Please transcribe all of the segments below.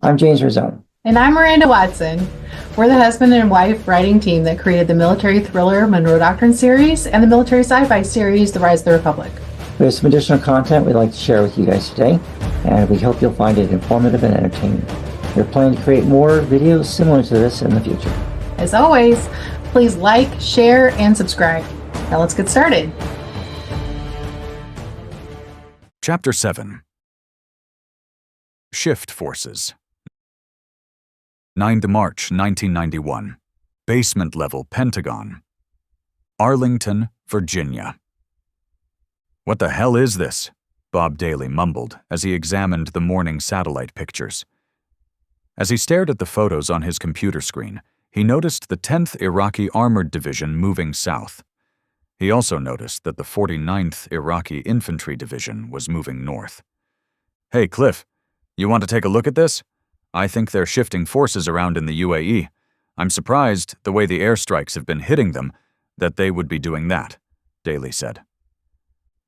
I'm James Rosone. And I'm Miranda Watson. We're the husband and wife writing team that created the military thriller Monroe Doctrine series and the military sci-fi series The Rise of the Republic. We have some additional content we'd like to share with you guys today, and we hope you'll find it informative and entertaining. We're planning to create more videos similar to this in the future. As always, please like, share, and subscribe. Now let's get started. Chapter 7. Shift Forces. 9th March 1991. Basement Level Pentagon. Arlington, Virginia. "What the hell is this?" Bob Daly mumbled as he examined the morning satellite pictures. As he stared at the photos on his computer screen, he noticed the 10th Iraqi Armored Division moving south. He also noticed that the 49th Iraqi Infantry Division was moving north. "Hey, Cliff, you want to take a look at this? I think they're shifting forces around in the UAE. I'm surprised, the way the airstrikes have been hitting them, that they would be doing that," Daly said.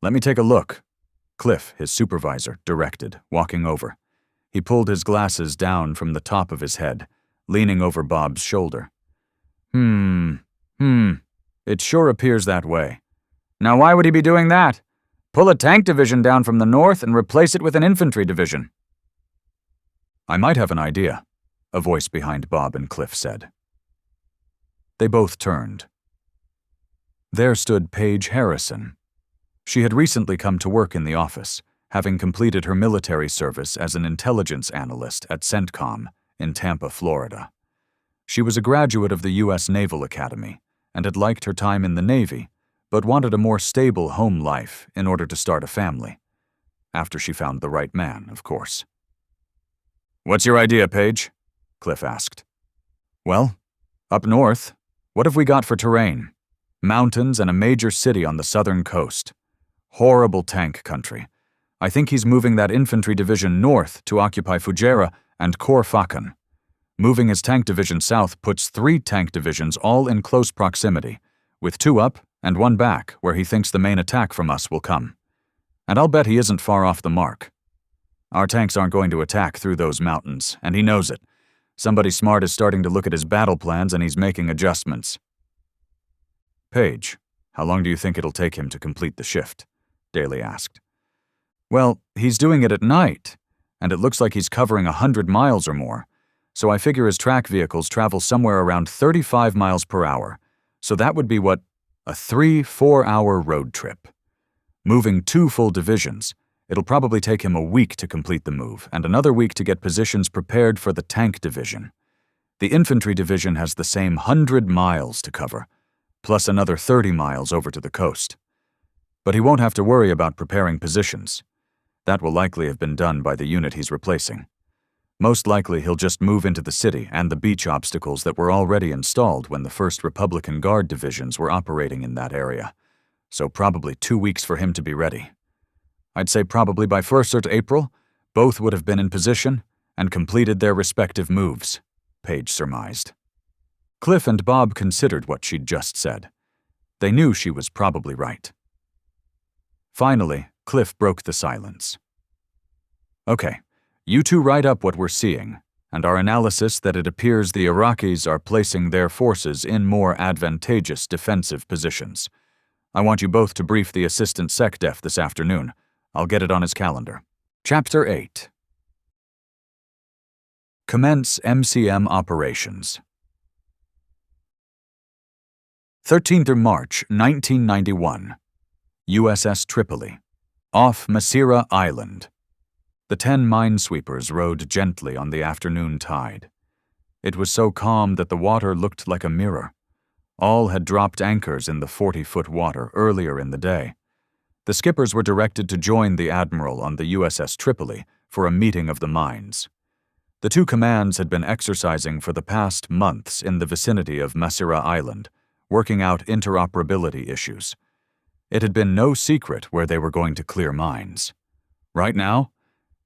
"Let me take a look," Cliff, his supervisor, directed, walking over. He pulled his glasses down from the top of his head, leaning over Bob's shoulder. It sure appears that way. Now why would he be doing that? Pull a tank division down from the north and replace it with an infantry division." "I might have an idea," a voice behind Bob and Cliff said. They both turned. There stood Paige Harrison. She had recently come to work in the office, having completed her military service as an intelligence analyst at CENTCOM in Tampa, Florida. She was a graduate of the U.S. Naval Academy and had liked her time in the Navy, but wanted a more stable home life in order to start a family. After she found the right man, of course. "What's your idea, Paige?" Cliff asked. "Well, up north, what have we got for terrain? Mountains and a major city on the southern coast. Horrible tank country. I think he's moving that infantry division north to occupy Fujairah and Khor Fakkan. Moving his tank division south puts 3 tank divisions all in close proximity, with 2 up and 1 back where he thinks the main attack from us will come. And I'll bet he isn't far off the mark. Our tanks aren't going to attack through those mountains, and he knows it. Somebody smart is starting to look at his battle plans and he's making adjustments." "Paige, how long do you think it'll take him to complete the shift?" Daly asked. "Well, he's doing it at night, and it looks like he's covering 100 miles or more, so I figure his track vehicles travel somewhere around 35 miles per hour, so that would be what, a 3-4-hour road trip. Moving 2 full divisions, it'll probably take him a week to complete the move and another week to get positions prepared for the tank division. The infantry division has the same 100 miles to cover, plus another 30 miles over to the coast. But he won't have to worry about preparing positions. That will likely have been done by the unit he's replacing. Most likely he'll just move into the city and the beach obstacles that were already installed when the 1st Republican Guard divisions were operating in that area, so probably 2 weeks for him to be ready. I'd say probably by 1st or April, both would have been in position and completed their respective moves," Paige surmised. Cliff and Bob considered what she'd just said. They knew she was probably right. Finally, Cliff broke the silence. "Okay, you two write up what we're seeing, and our analysis that it appears the Iraqis are placing their forces in more advantageous defensive positions. I want you both to brief the Assistant SecDef this afternoon. I'll get it on his calendar." Chapter 8. Commence MCM Operations. 13th March 1991. USS Tripoli. Off Masira Island. The 10 minesweepers rode gently on the afternoon tide. It was so calm that the water looked like a mirror. All had dropped anchors in the 40-foot water earlier in the day. The skippers were directed to join the admiral on the USS Tripoli for a meeting of the mines. The 2 commands had been exercising for the past months in the vicinity of Masira Island, working out interoperability issues. It had been no secret where they were going to clear mines. Right now,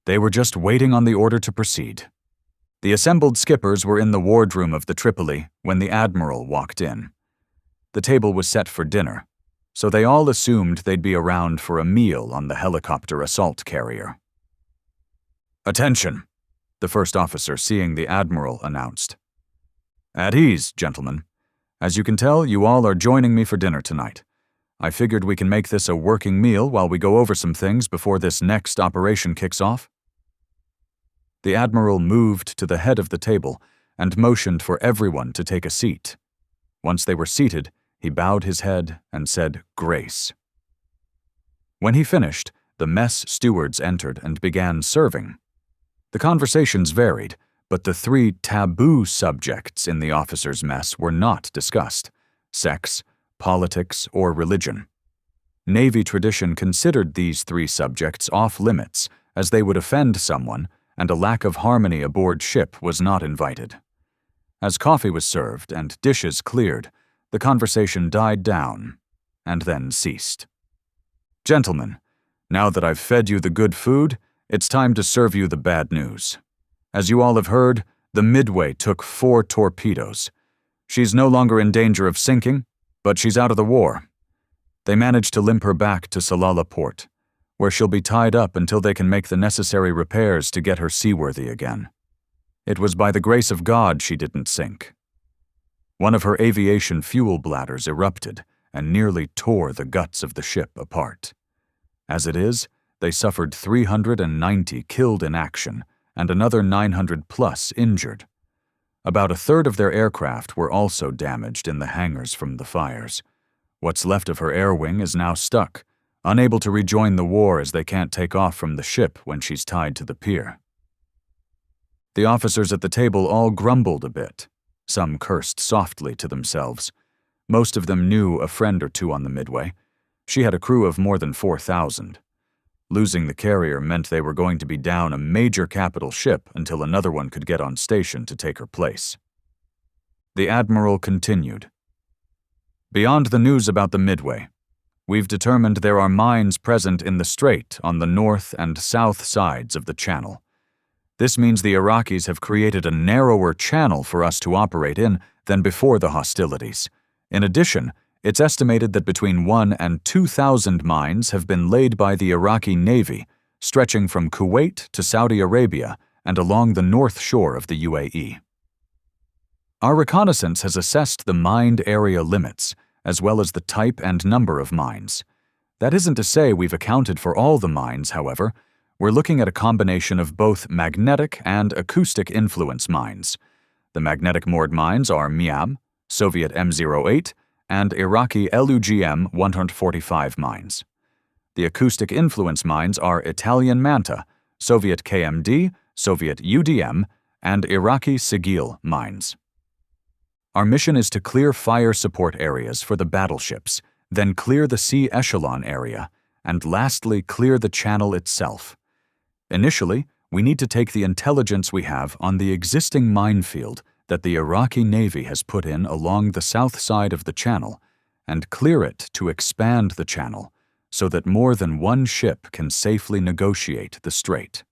they were just waiting on the order to proceed. The assembled skippers were in the wardroom of the Tripoli when the admiral walked in. The table was set for dinner, so they all assumed they'd be around for a meal on the helicopter assault carrier. "Attention! the first officer, seeing the Admiral, announced. "At ease, gentlemen. As you can tell, you all are joining me for dinner tonight. I figured we can make this a working meal while we go over some things before this next operation kicks off." The Admiral moved to the head of the table and motioned for everyone to take a seat. Once they were seated, he bowed his head and said grace. When he finished, the mess stewards entered and began serving. The conversations varied, but the 3 taboo subjects in the officers' mess were not discussed: sex, politics, or religion. Navy tradition considered these 3 subjects off-limits, as they would offend someone, and a lack of harmony aboard ship was not invited. As coffee was served and dishes cleared, the conversation died down, and then ceased. "Gentlemen, now that I've fed you the good food, it's time to serve you the bad news. As you all have heard, the Midway took 4 torpedoes. She's no longer in danger of sinking, but she's out of the war. They managed to limp her back to Salalah Port, where she'll be tied up until they can make the necessary repairs to get her seaworthy again. It was by the grace of God she didn't sink." One of her aviation fuel bladders erupted and nearly tore the guts of the ship apart. As it is, they suffered 390 killed in action and another 900+ injured. About a third of their aircraft were also damaged in the hangars from the fires. What's left of her air wing is now stuck, unable to rejoin the war as they can't take off from the ship when she's tied to the pier. The officers at the table all grumbled a bit. Some cursed softly to themselves. Most of them knew a friend or two on the Midway. She had a crew of more than 4,000. Losing the carrier meant they were going to be down a major capital ship until another one could get on station to take her place. The Admiral continued. "Beyond the news about the Midway, we've determined there are mines present in the strait on the north and south sides of the channel. This means the Iraqis have created a narrower channel for us to operate in than before the hostilities. In addition, it's estimated that between 1,000 and 2,000 mines have been laid by the Iraqi Navy, stretching from Kuwait to Saudi Arabia and along the north shore of the UAE. Our reconnaissance has assessed the mined area limits, as well as the type and number of mines. That isn't to say we've accounted for all the mines, however. We're looking at a combination of both magnetic and acoustic influence mines. The magnetic moored mines are Miam, Soviet M08, and Iraqi LUGM 145 mines. The acoustic influence mines are Italian Manta, Soviet KMD, Soviet UDM, and Iraqi Sigil mines. Our mission is to clear fire support areas for the battleships, then clear the sea echelon area, and lastly clear the channel itself. Initially, we need to take the intelligence we have on the existing minefield that the Iraqi Navy has put in along the south side of the channel and clear it to expand the channel so that more than one ship can safely negotiate the strait.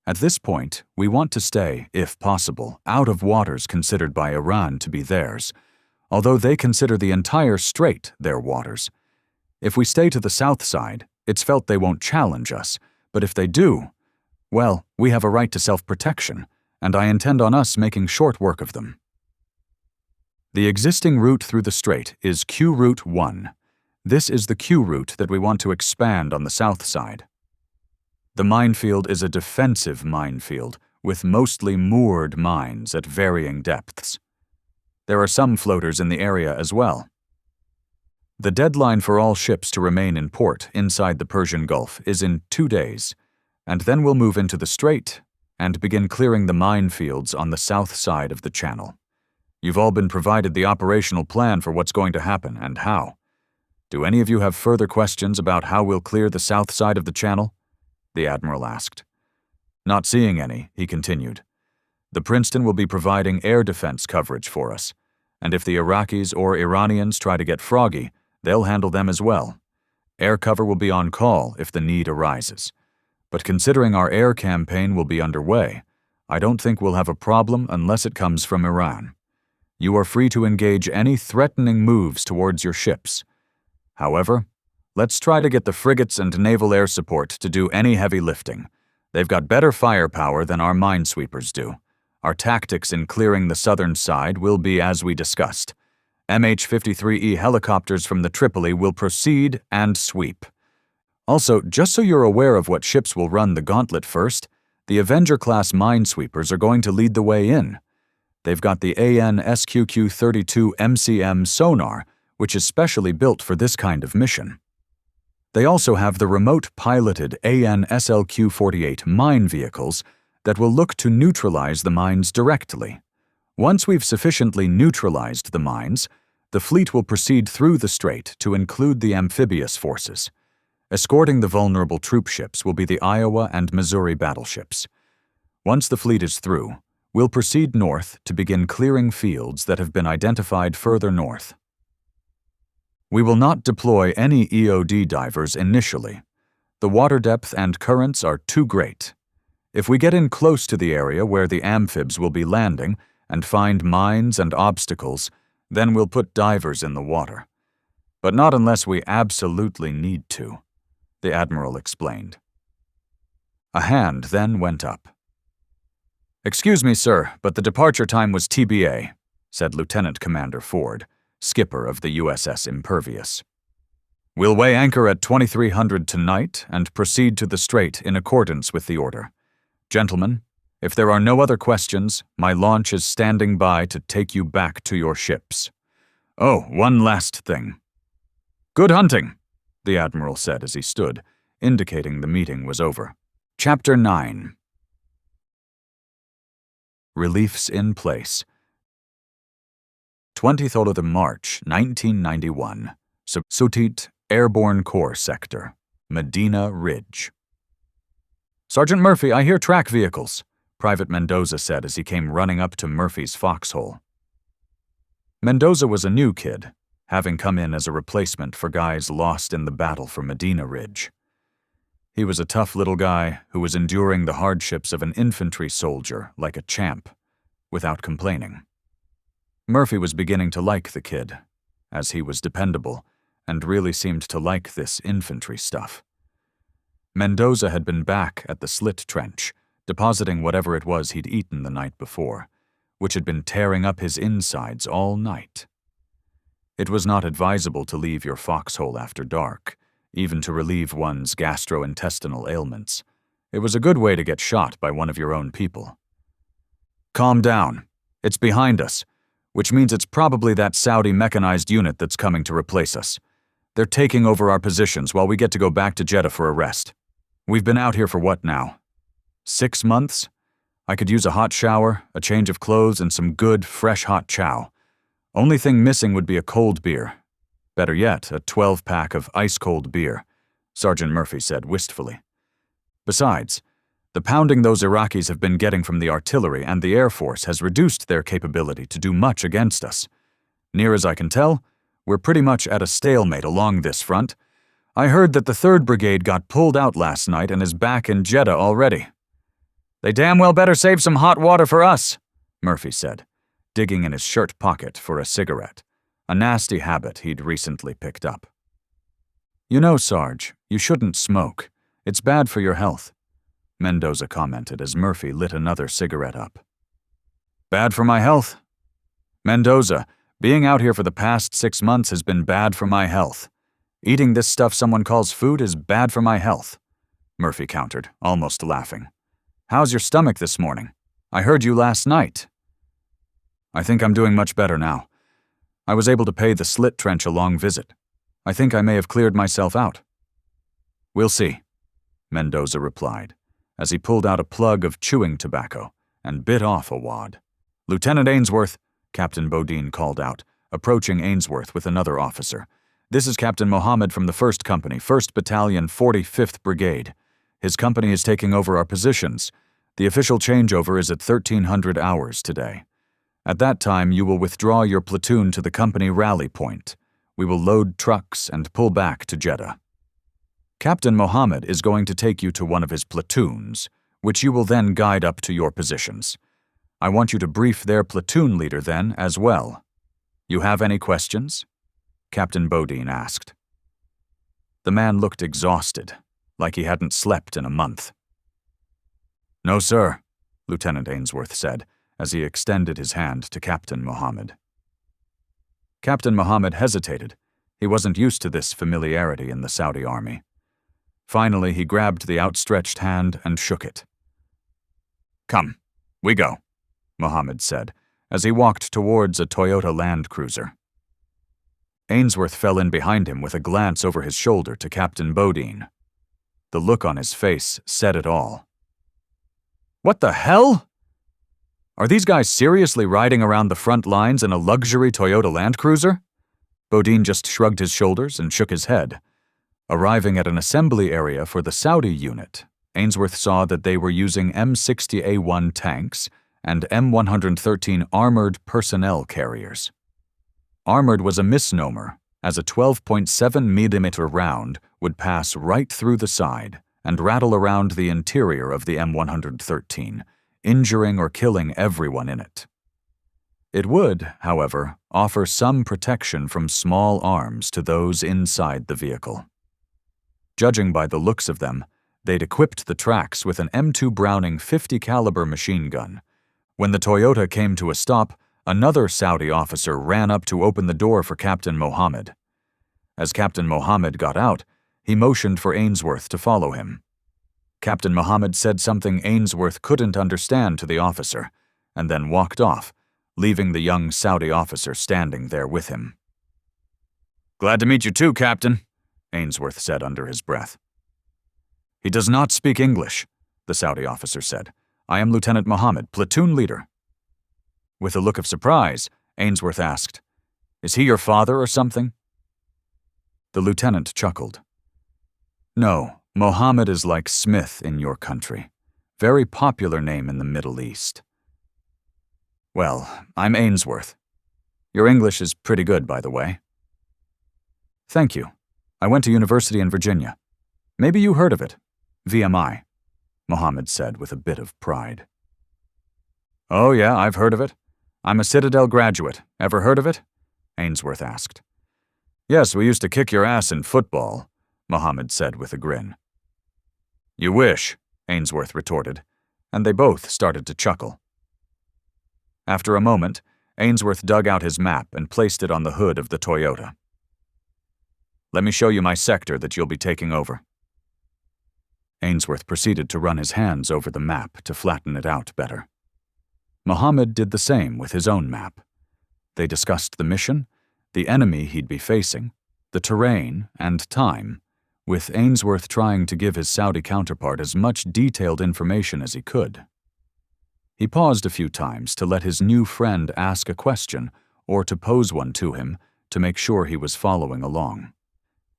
At this point, we want to stay, if possible, out of waters considered by Iran to be theirs, although they consider the entire strait their waters. If we stay to the south side, it's felt they won't challenge us, but if they do, well, we have a right to self-protection, and I intend on us making short work of them. The existing route through the strait is Q Route 1. This is the Q route that we want to expand on the south side. The minefield is a defensive minefield, with mostly moored mines at varying depths. There are some floaters in the area as well. The deadline for all ships to remain in port inside the Persian Gulf is in 2 days, and then we'll move into the strait and begin clearing the minefields on the south side of the channel. You've all been provided the operational plan for what's going to happen and how. Do any of you have further questions about how we'll clear the south side of the channel? The Admiral asked. Not seeing any, he continued. The Princeton will be providing air defense coverage for us, and if the Iraqis or Iranians try to get froggy, they'll handle them as well. Air cover will be on call if the need arises. But considering our air campaign will be underway, I don't think we'll have a problem unless it comes from Iran. You are free to engage any threatening moves towards your ships. However, let's try to get the frigates and naval air support to do any heavy lifting. They've got better firepower than our minesweepers do. Our tactics in clearing the southern side will be as we discussed. MH-53E helicopters from the Tripoli will proceed and sweep. Also, just so you're aware of what ships will run the gauntlet first, the Avenger-class minesweepers are going to lead the way in. They've got the AN-SQQ-32 MCM sonar, which is specially built for this kind of mission. They also have the remote-piloted AN-SLQ-48 mine vehicles that will look to neutralize the mines directly. Once we've sufficiently neutralized the mines, the fleet will proceed through the strait to include the amphibious forces. Escorting the vulnerable troop ships will be the Iowa and Missouri battleships. Once the fleet is through, we'll proceed north to begin clearing fields that have been identified further north. We will not deploy any EOD divers initially. The water depth and currents are too great. If we get in close to the area where the amphibs will be landing and find mines and obstacles, then we'll put divers in the water. But not unless we absolutely need to, the Admiral explained. A hand then went up. "Excuse me, sir, but the departure time was TBA," said Lieutenant Commander Ford, skipper of the USS Impervious. "We'll weigh anchor at 2300 tonight and proceed to the strait in accordance with the order. Gentlemen, if there are no other questions, my launch is standing by to take you back to your ships. Oh, one last thing." "Good hunting," the Admiral said as he stood, indicating the meeting was over. Chapter 9. Reliefs in place. 20th of March, 1991. Sutit Airborne Corps Sector, Medina Ridge. "Sergeant Murphy, I hear track vehicles," Private Mendoza said as he came running up to Murphy's foxhole. Mendoza was a new kid, having come in as a replacement for guys lost in the battle for Medina Ridge. He was a tough little guy who was enduring the hardships of an infantry soldier like a champ, without complaining. Murphy was beginning to like the kid, as he was dependable and really seemed to like this infantry stuff. Mendoza had been back at the slit trench, depositing whatever it was he'd eaten the night before, which had been tearing up his insides all night. It was not advisable to leave your foxhole after dark, even to relieve one's gastrointestinal ailments. It was a good way to get shot by one of your own people. "Calm down. It's behind us, which means it's probably that Saudi mechanized unit that's coming to replace us. They're taking over our positions while we get to go back to Jeddah for a rest. We've been out here for what now? 6 months? I could use a hot shower, a change of clothes, and some good, fresh hot chow. Only thing missing would be a cold beer. Better yet, a 12-pack of ice-cold beer," Sergeant Murphy said wistfully. "Besides, the pounding those Iraqis have been getting from the artillery and the Air Force has reduced their capability to do much against us. Near as I can tell, we're pretty much at a stalemate along this front. I heard that the 3rd Brigade got pulled out last night and is back in Jeddah already." "They damn well better save some hot water for us," Murphy said, digging in his shirt pocket for a cigarette, a nasty habit he'd recently picked up. "You know, Sarge, you shouldn't smoke. It's bad for your health," Mendoza commented as Murphy lit another cigarette up. "Bad for my health? Mendoza, being out here for the past 6 months has been bad for my health. Eating this stuff someone calls food is bad for my health," Murphy countered, almost laughing. "How's your stomach this morning? I heard you last night." "I think I'm doing much better now. I was able to pay the slit trench a long visit. I think I may have cleared myself out." "We'll see," Mendoza replied, as he pulled out a plug of chewing tobacco and bit off a wad. "Lieutenant Ainsworth," Captain Bodine called out, approaching Ainsworth with another officer. "This is Captain Mohammed from the 1st Company, 1st Battalion, 45th Brigade. His company is taking over our positions. The official changeover is at 1300 hours today. At that time, you will withdraw your platoon to the company rally point. We will load trucks and pull back to Jeddah. Captain Mohammed is going to take you to one of his platoons, which you will then guide up to your positions. I want you to brief their platoon leader then as well. You have any questions?" Captain Bodine asked. The man looked exhausted, like he hadn't slept in a month. No, sir, Lieutenant Ainsworth said, as he extended his hand to Captain Mohammed. Captain Mohammed hesitated. He wasn't used to this familiarity in the Saudi army. Finally, he grabbed the outstretched hand and shook it. Come, we go, Mohammed said, as he walked towards a Toyota Land Cruiser. Ainsworth fell in behind him with a glance over his shoulder to Captain Bodine. The look on his face said it all. What the hell? Are these guys seriously riding around the front lines in a luxury Toyota Land Cruiser? Bodine just shrugged his shoulders and shook his head. Arriving at an assembly area for the Saudi unit, Ainsworth saw that they were using M60A1 tanks and M113 armored personnel carriers. Armored was a misnomer, as a 12.7mm round would pass right through the side and rattle around the interior of the M113, injuring or killing everyone in it. It would, however, offer some protection from small arms to those inside the vehicle. Judging by the looks of them, they'd equipped the tracks with an M2 Browning .50 caliber machine gun. When the Toyota came to a stop, another Saudi officer ran up to open the door for Captain Mohammed. As Captain Mohammed got out, he motioned for Ainsworth to follow him. Captain Mohammed said something Ainsworth couldn't understand to the officer, and then walked off, leaving the young Saudi officer standing there with him. Glad to meet you too, Captain, Ainsworth said under his breath. He does not speak English, the Saudi officer said. I am Lieutenant Mohammed, platoon leader. With a look of surprise, Ainsworth asked, Is he your father or something? The lieutenant chuckled. No, Mohammed is like Smith in your country. Very popular name in the Middle East. Well, I'm Ainsworth. Your English is pretty good, by the way. Thank you. I went to university in Virginia. Maybe you heard of it. VMI, Mohammed said with a bit of pride. Oh yeah, I've heard of it. I'm a Citadel graduate. Ever heard of it? Ainsworth asked. Yes, we used to kick your ass in football, Mohammed said with a grin. You wish, Ainsworth retorted, and they both started to chuckle. After a moment, Ainsworth dug out his map and placed it on the hood of the Toyota. Let me show you my sector that you'll be taking over. Ainsworth proceeded to run his hands over the map to flatten it out better. Mohammed did the same with his own map. They discussed the mission, the enemy he'd be facing, the terrain, and time, with Ainsworth trying to give his Saudi counterpart as much detailed information as he could. He paused a few times to let his new friend ask a question or to pose one to him to make sure he was following along.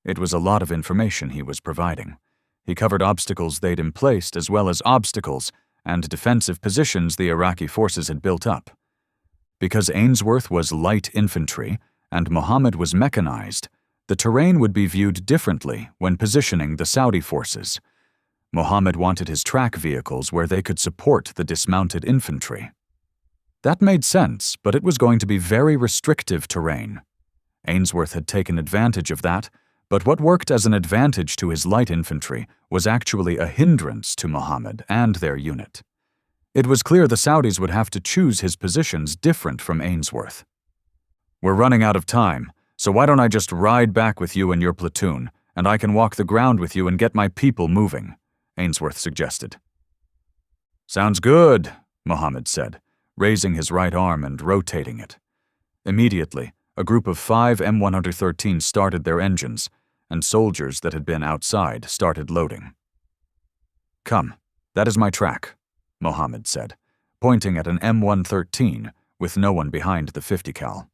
It was a lot of information he was providing. He covered obstacles they'd emplaced as well as obstacles and defensive positions the Iraqi forces had built up. Because Ainsworth was light infantry and Mohammed was mechanized, the terrain would be viewed differently when positioning the Saudi forces. Mohammed wanted his track vehicles where they could support the dismounted infantry. That made sense, but it was going to be very restrictive terrain. Ainsworth had taken advantage of that, but what worked as an advantage to his light infantry was actually a hindrance to Mohammed and their unit. It was clear the Saudis would have to choose his positions different from Ainsworth. We're running out of time, so why don't I just ride back with you and your platoon, and I can walk the ground with you and get my people moving, Ainsworth suggested. Sounds good, Mohammed said, raising his right arm and rotating it. Immediately, a group of 5 M113 started their engines, and soldiers that had been outside started loading. Come, that is my track, Mohammed said, pointing at an M113 with no one behind the .50 cal.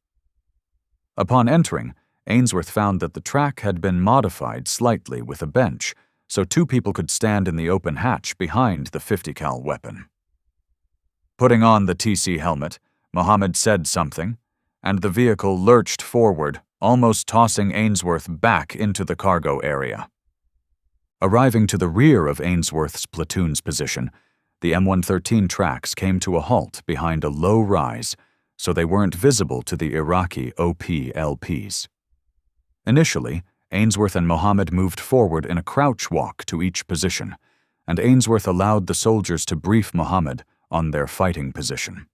Upon entering, Ainsworth found that the track had been modified slightly with a bench, so 2 people could stand in the open hatch behind the .50 cal weapon. Putting on the TC helmet, Mohammed said something, and the vehicle lurched forward, almost tossing Ainsworth back into the cargo area. Arriving to the rear of Ainsworth's platoon's position, the M113 tracks came to a halt behind a low rise, so they weren't visible to the Iraqi OPLPs. Initially, Ainsworth and Mohammed moved forward in a crouch walk to each position, and Ainsworth allowed the soldiers to brief Mohammed on their fighting position.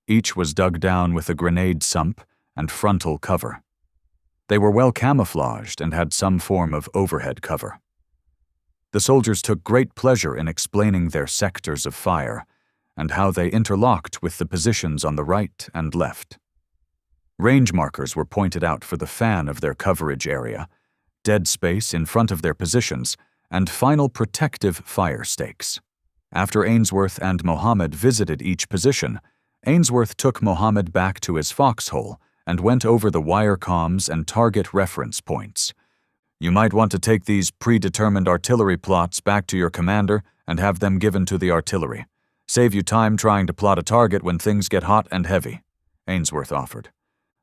Each was dug down with a grenade sump and frontal cover. They were well camouflaged and had some form of overhead cover. The soldiers took great pleasure in explaining their sectors of fire and how they interlocked with the positions on the right and left. Range markers were pointed out for the fan of their coverage area, dead space in front of their positions, and final protective fire stakes. After Ainsworth and Mohammed visited each position, Ainsworth took Mohammed back to his foxhole and went over the wire comms and target reference points. You might want to take these predetermined artillery plots back to your commander and have them given to the artillery. Save you time trying to plot a target when things get hot and heavy, Ainsworth offered.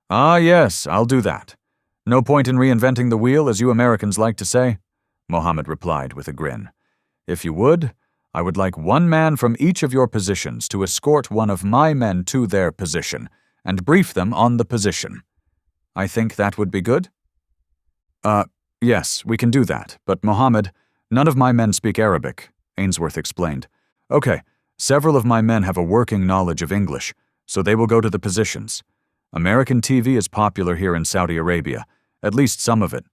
Ah, yes, I'll do that. No point in reinventing the wheel, as you Americans like to say, Mohammed replied with a grin. If you would, I would like one man from each of your positions to escort one of my men to their position and brief them on the position. I think that would be good? Yes, we can do that, but Mohammed, none of my men speak Arabic, Ainsworth explained. Okay, several of my men have a working knowledge of English, so they will go to the positions. American TV is popular here in Saudi Arabia, at least some of it.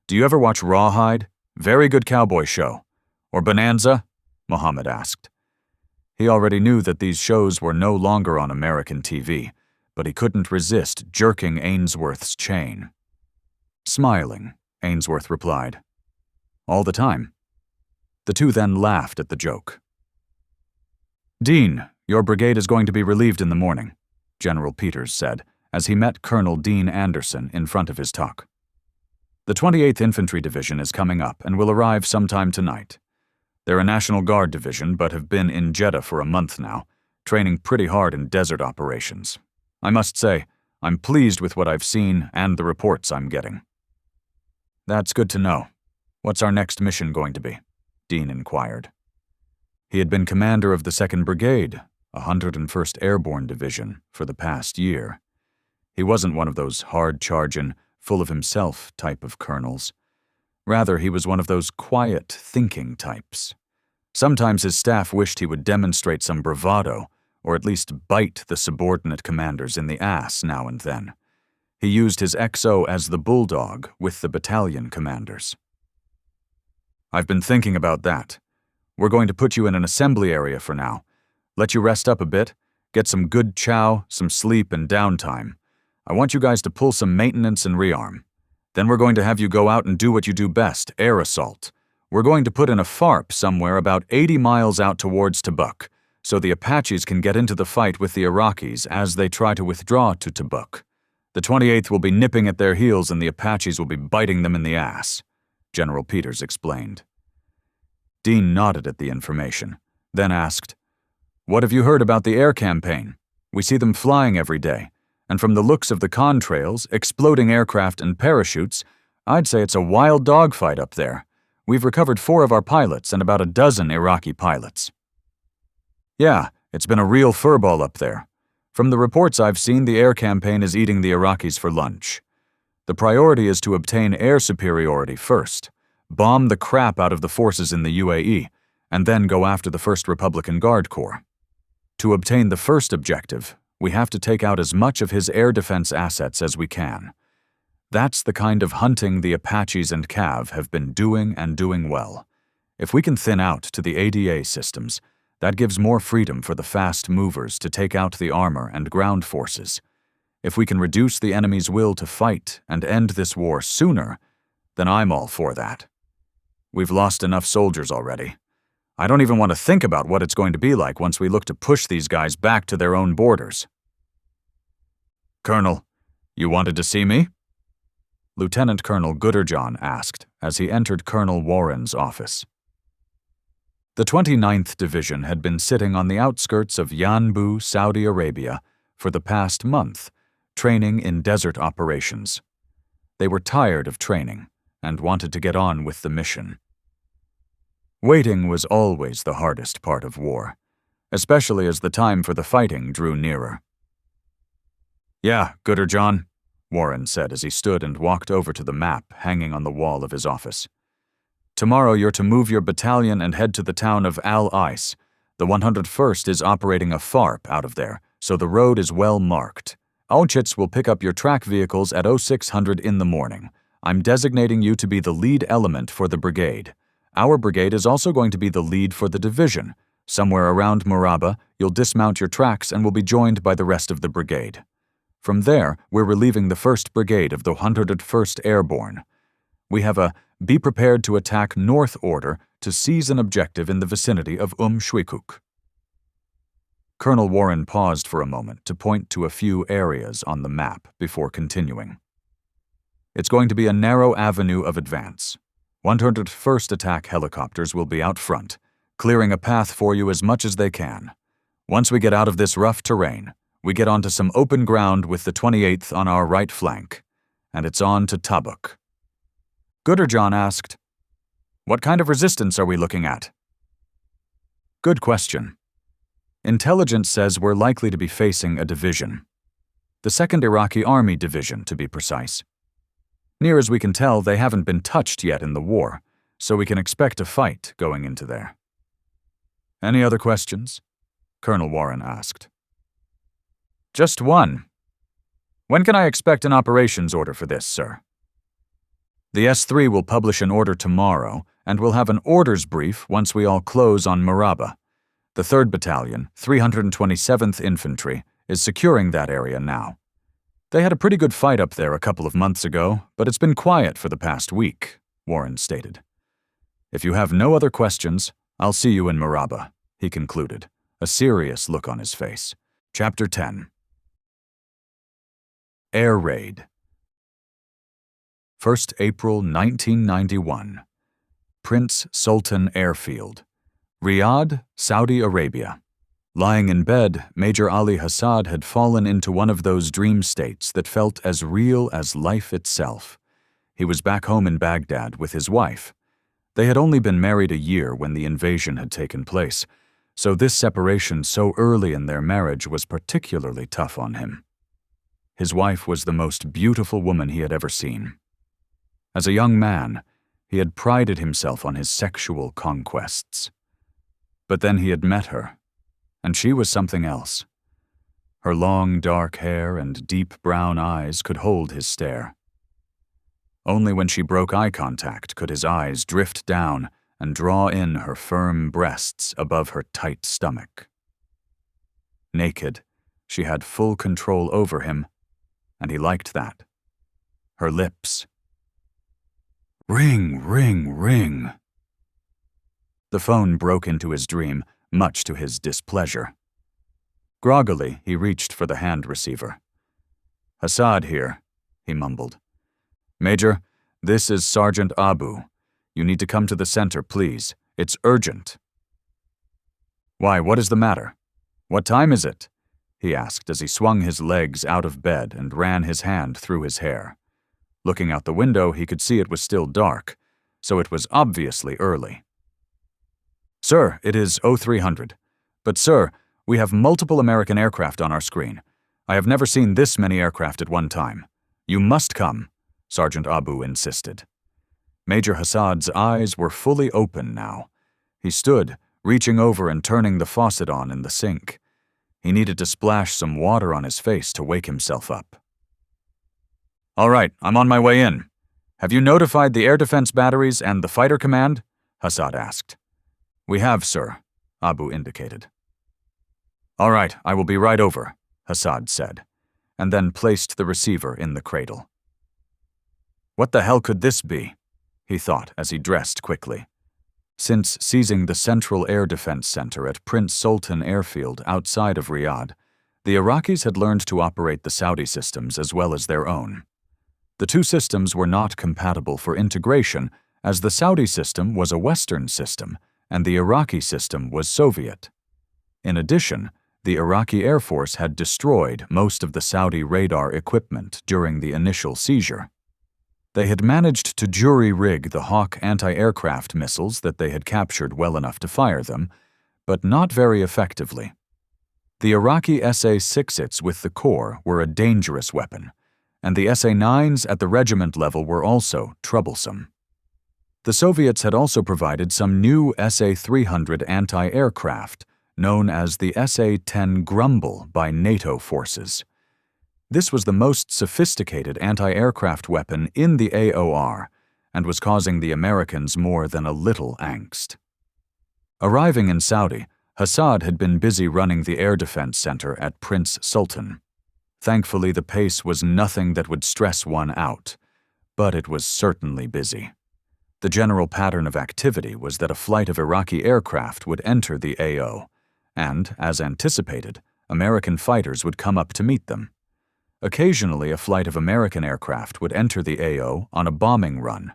Do you ever watch Rawhide? Very good cowboy show. Or Bonanza? Mohammed asked. He already knew that these shows were no longer on American TV, but he couldn't resist jerking Ainsworth's chain. Smiling, Ainsworth replied. All the time. The two then laughed at the joke. Dean, your brigade is going to be relieved in the morning, General Peters said, as he met Colonel Dean Anderson in front of his tuck. The 28th Infantry Division is coming up and will arrive sometime tonight. They're a National Guard division, but have been in Jeddah for a month now, training pretty hard in desert operations. I must say, I'm pleased with what I've seen and the reports I'm getting. That's good to know. What's our next mission going to be? Dean inquired. He had been commander of the 2nd Brigade, 101st Airborne Division, for the past year. He wasn't one of those hard-charging, full-of-himself type of colonels. Rather, he was one of those quiet, thinking types. Sometimes his staff wished he would demonstrate some bravado, or at least bite the subordinate commanders in the ass now and then. He used his XO as the bulldog with the battalion commanders. I've been thinking about that. We're going to put you in an assembly area for now. Let you rest up a bit, get some good chow, some sleep and downtime. I want you guys to pull some maintenance and rearm. Then we're going to have you go out and do what you do best, air assault. We're going to put in a FARP somewhere about 80 miles out towards Tabuk, so the Apaches can get into the fight with the Iraqis as they try to withdraw to Tabuk. The 28th will be nipping at their heels and the Apaches will be biting them in the ass, General Peters explained. Dean nodded at the information, then asked, What have you heard about the air campaign? We see them flying every day, and from the looks of the contrails, exploding aircraft and parachutes, I'd say it's a wild dogfight up there. We've recovered 4 of our pilots and about a dozen Iraqi pilots. Yeah, it's been a real furball up there. From the reports I've seen, the air campaign is eating the Iraqis for lunch. The priority is to obtain air superiority first, bomb the crap out of the forces in the UAE, and then go after the 1st Republican Guard Corps. To obtain the first objective, we have to take out as much of his air defense assets as we can. That's the kind of hunting the Apaches and Cav have been doing and doing well. If we can thin out to the ADA systems, that gives more freedom for the fast movers to take out the armor and ground forces. If we can reduce the enemy's will to fight and end this war sooner, then I'm all for that. We've lost enough soldiers already. I don't even want to think about what it's going to be like once we look to push these guys back to their own borders. Colonel, you wanted to see me? Lieutenant Colonel Gooderjohn asked as he entered Colonel Warren's office. The 29th Division had been sitting on the outskirts of Yanbu, Saudi Arabia, for the past month, training in desert operations. They were tired of training and wanted to get on with the mission. Waiting was always the hardest part of war, especially as the time for the fighting drew nearer. Yeah, Gooderjohn, Warren said as he stood and walked over to the map hanging on the wall of his office. Tomorrow you're to move your battalion and head to the town of Al-Ais. The 101st is operating a FARP out of there, so the road is well marked. Auchitz will pick up your track vehicles at 0600 in the morning. I'm designating you to be the lead element for the brigade. Our brigade is also going to be the lead for the division. Somewhere around Muraba, you'll dismount your tracks and will be joined by the rest of the brigade. From there, we're relieving the 1st Brigade of the 101st Airborne. We have a be prepared to attack north order to seize an objective in the vicinity of Shwikuk. Colonel Warren paused for a moment to point to a few areas on the map before continuing. It's going to be a narrow avenue of advance. 101st attack helicopters will be out front, clearing a path for you as much as they can. Once we get out of this rough terrain, we get onto some open ground with the 28th on our right flank, and it's on to Tabuk. Gooderjohn asked, "What kind of resistance are we looking at?" Good question. Intelligence says we're likely to be facing a division. The 2nd Iraqi Army Division, to be precise. Near as we can tell, they haven't been touched yet in the war, so we can expect a fight going into there. Any other questions? Colonel Warren asked. Just one. When can I expect an operations order for this, sir? The S3 will publish an order tomorrow, and we'll have an orders brief once we all close on Muraba. The 3rd Battalion, 327th Infantry, is securing that area now. They had a pretty good fight up there a couple of months ago, but it's been quiet for the past week, Warren stated. If you have no other questions, I'll see you in Muraba, he concluded, a serious look on his face. Chapter 10. Air Raid. 1st April 1991. Prince Sultan Airfield. Riyadh, Saudi Arabia. Lying in bed, Major Ali Hassad had fallen into one of those dream states that felt as real as life itself. He was back home in Baghdad with his wife. They had only been married a year when the invasion had taken place, so this separation so early in their marriage was particularly tough on him. His wife was the most beautiful woman he had ever seen. As a young man, he had prided himself on his sexual conquests. But then he had met her, and she was something else. Her long, dark hair and deep brown eyes could hold his stare. Only when she broke eye contact could his eyes drift down and draw in her firm breasts above her tight stomach. Naked, she had full control over him, and he liked that. Her lips. Ring, ring, ring. The phone broke into his dream, much to his displeasure. Groggily, he reached for the hand receiver. Hassad here, he mumbled. Major, this is Sergeant Abu. You need to come to the center, please. It's urgent. Why, what is the matter? What time is it? He asked as he swung his legs out of bed and ran his hand through his hair. Looking out the window, he could see it was still dark, so it was obviously early. Sir, it is 0300. But sir, we have multiple American aircraft on our screen. I have never seen this many aircraft at one time. You must come, Sergeant Abu insisted. Major Hassad's eyes were fully open now. He stood, reaching over and turning the faucet on in the sink. He needed to splash some water on his face to wake himself up. All right, I'm on my way in. Have you notified the air defense batteries and the fighter command? Hassad asked. We have, sir, Abu indicated. All right, I will be right over, Hassad said, and then placed the receiver in the cradle. What the hell could this be? He thought as he dressed quickly. Since seizing the Central Air Defense Center at Prince Sultan Airfield outside of Riyadh, the Iraqis had learned to operate the Saudi systems as well as their own. The two systems were not compatible for integration, as the Saudi system was a Western system and the Iraqi system was Soviet. In addition, the Iraqi Air Force had destroyed most of the Saudi radar equipment during the initial seizure. They had managed to jury-rig the Hawk anti-aircraft missiles that they had captured well enough to fire them, but not very effectively. The Iraqi SA-6s with the Corps were a dangerous weapon, and the SA-9s at the regiment level were also troublesome. The Soviets had also provided some new SA-300 anti-aircraft, known as the SA-10 Grumble by NATO forces. This was the most sophisticated anti-aircraft weapon in the AOR and was causing the Americans more than a little angst. Arriving in Saudi, Hassad had been busy running the Air Defense Center at Prince Sultan. Thankfully, the pace was nothing that would stress one out, but it was certainly busy. The general pattern of activity was that a flight of Iraqi aircraft would enter the AO, and, as anticipated, American fighters would come up to meet them. Occasionally, a flight of American aircraft would enter the AO on a bombing run.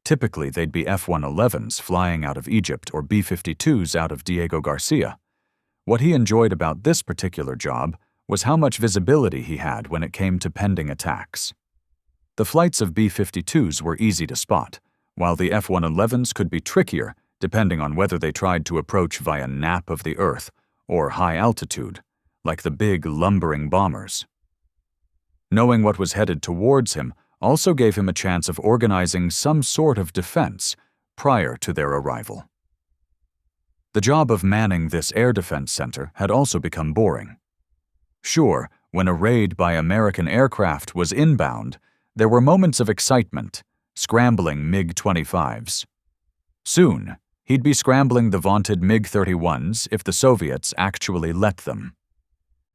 Typically, they'd be F-111s flying out of Egypt or B-52s out of Diego Garcia. What he enjoyed about this particular job was how much visibility he had when it came to pending attacks. The flights of B-52s were easy to spot, while the F-111s could be trickier depending on whether they tried to approach via nap of the Earth or high altitude, like the big lumbering bombers. Knowing what was headed towards him also gave him a chance of organizing some sort of defense prior to their arrival. The job of manning this air defense center had also become boring. Sure, when a raid by American aircraft was inbound, there were moments of excitement, scrambling MiG-25s. Soon, he'd be scrambling the vaunted MiG-31s if the Soviets actually let them.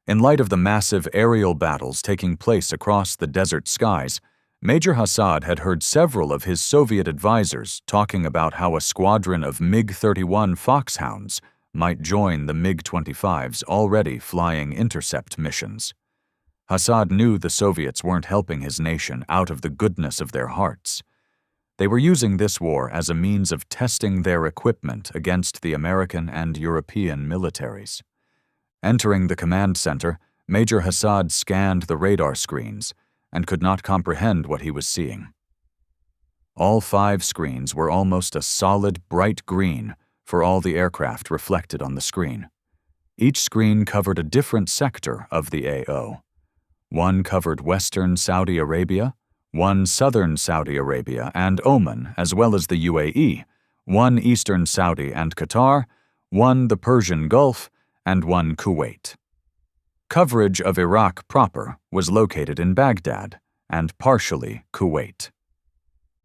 In light of the massive aerial battles taking place across the desert skies, Major Hassad had heard several of his Soviet advisors talking about how a squadron of MiG-31 Foxhounds might join the MiG-25's already flying intercept missions. Hassad knew the Soviets weren't helping his nation out of the goodness of their hearts. They were using this war as a means of testing their equipment against the American and European militaries. Entering the command center, Major Hassad scanned the radar screens and could not comprehend what he was seeing. All 5 screens were almost a solid, bright green for all the aircraft reflected on the screen. Each screen covered a different sector of the AO. One covered western Saudi Arabia, one southern Saudi Arabia and Oman, as well as the UAE, one eastern Saudi and Qatar, one the Persian Gulf, and one Kuwait. Coverage of Iraq proper was located in Baghdad and partially Kuwait.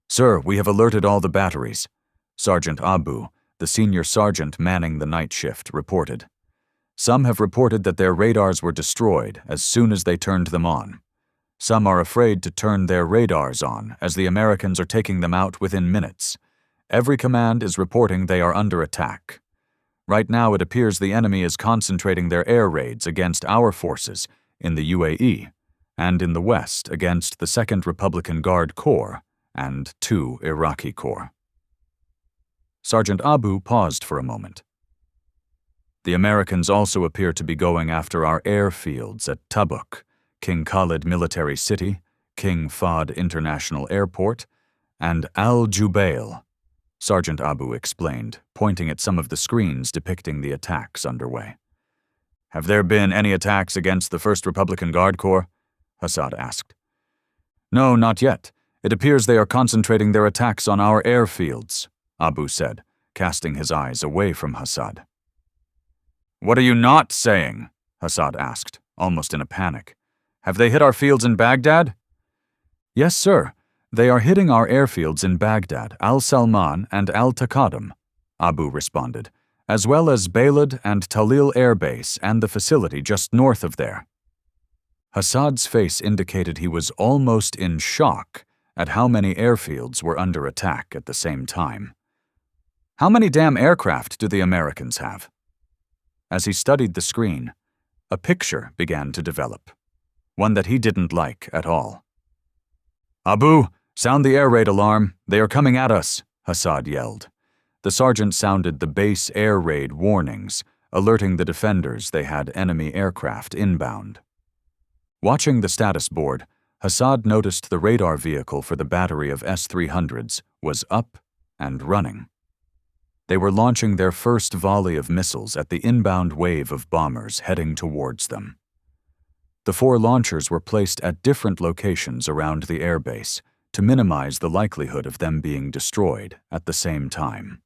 "Sir, we have alerted all the batteries," Sergeant Abu, the senior sergeant manning the night shift, reported. "Some have reported that their radars were destroyed as soon as they turned them on. Some are afraid to turn their radars on as the Americans are taking them out within minutes. Every command is reporting they are under attack. Right now it appears the enemy is concentrating their air raids against our forces in the UAE and in the West against the 2nd Republican Guard Corps and 2 Iraqi Corps." Sergeant Abu paused for a moment. "The Americans also appear to be going after our airfields at Tabuk, King Khalid Military City, King Fahd International Airport, and Al Jubail," Sergeant Abu explained, pointing at some of the screens depicting the attacks underway. "Have there been any attacks against the 1st Republican Guard Corps?" Hassad asked. "No, not yet. It appears they are concentrating their attacks on our airfields," Abu said, casting his eyes away from Hassad. "What are you not saying?" Hassad asked, almost in a panic. "Have they hit our fields in Baghdad?" "Yes, sir. They are hitting our airfields in Baghdad, Al-Salman, and Al-Taqadum," Abu responded, "as well as Balad and Talil Air Base and the facility just north of there." Hassad's face indicated he was almost in shock at how many airfields were under attack at the same time. "How many damn aircraft do the Americans have?" As he studied the screen, a picture began to develop, one that he didn't like at all. "Abu, sound the air raid alarm. They are coming at us," Hassad yelled. The sergeant sounded the base air raid warnings, alerting the defenders they had enemy aircraft inbound. Watching the status board, Hassad noticed the radar vehicle for the battery of S-300s was up and running. They were launching their first volley of missiles at the inbound wave of bombers heading towards them. The 4 launchers were placed at different locations around the airbase, to minimize the likelihood of them being destroyed at the same time.